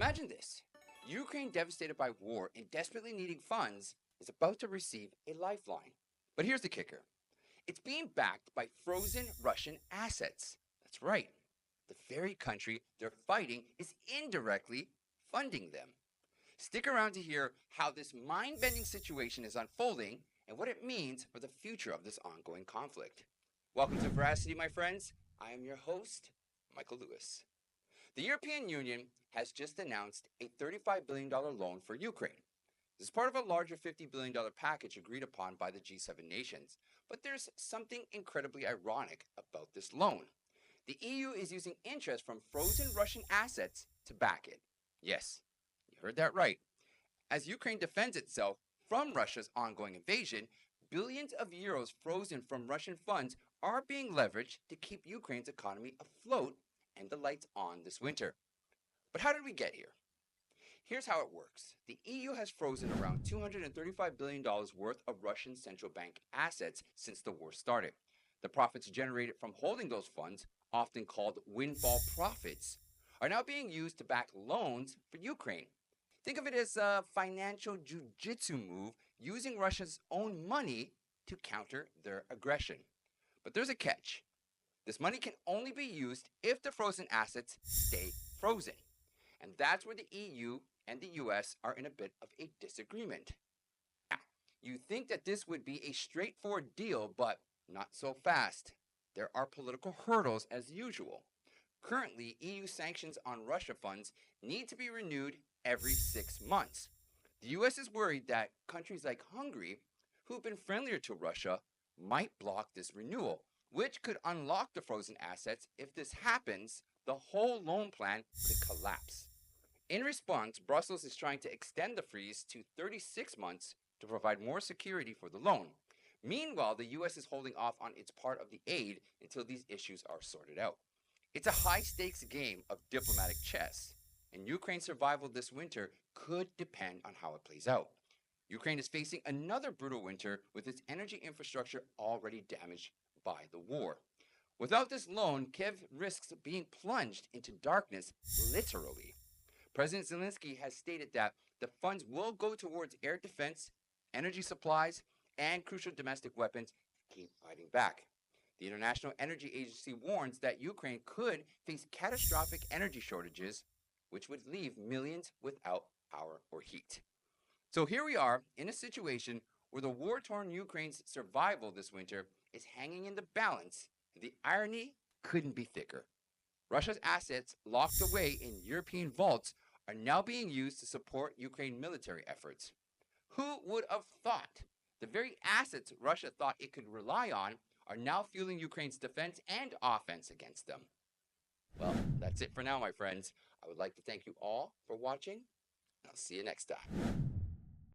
Imagine this. Ukraine, devastated by war and desperately needing funds, is about to receive a lifeline. But here's the kicker. It's being backed by frozen Russian assets. That's right. The very country they're fighting is indirectly funding them. Stick around to hear how this mind-bending situation is unfolding and what it means for the future of this ongoing conflict. Welcome to Veracity, my friends. I am your host, Michael Lewis. The European Union has just announced a $35 billion loan for Ukraine. This is part of a larger $50 billion package agreed upon by the G7 nations. But there's something incredibly ironic about this loan. The EU is using interest from frozen Russian assets to back it. Yes, you heard that right. As Ukraine defends itself from Russia's ongoing invasion, billions of euros frozen from Russian funds are being leveraged to keep Ukraine's economy afloat and the lights on this winter. But how did we get here? Here's how it works. The EU has frozen around $235 billion worth of Russian central bank assets since the war started. The profits generated from holding those funds, often called windfall profits, are now being used to back loans for Ukraine. Think of it as a financial jujitsu move using Russia's own money to counter their aggression. But there's a catch. This money can only be used if the frozen assets stay frozen. And that's where the EU and the US are in a bit of a disagreement. Now, you think that this would be a straightforward deal, but not so fast. There are political hurdles as usual. Currently, EU sanctions on Russia funds need to be renewed every 6 months. The US is worried that countries like Hungary, who've been friendlier to Russia, might block this renewal, which could unlock the frozen assets. If this happens, the whole loan plan could collapse. In response, Brussels is trying to extend the freeze to 36 months to provide more security for the loan. Meanwhile, the US is holding off on its part of the aid until these issues are sorted out. It's a high-stakes game of diplomatic chess, and Ukraine's survival this winter could depend on how it plays out. Ukraine is facing another brutal winter with its energy infrastructure already damaged by the war. Without this loan, Kiev risks being plunged into darkness, literally. President Zelensky has stated that the funds will go towards air defense, energy supplies, and crucial domestic weapons. Keep fighting back. The International Energy Agency warns that Ukraine could face catastrophic energy shortages, which would leave millions without power or heat. So here we are in a situation where the war-torn Ukraine's survival this winter is hanging in the balance. The irony couldn't be thicker. Russia's assets locked away in European vaults are now being used to support Ukraine military efforts. Who would have thought? The very assets Russia thought it could rely on are now fueling Ukraine's defense and offense against them. Well, that's it for now, my friends. I would like to thank you all for watching. I'll see you next time.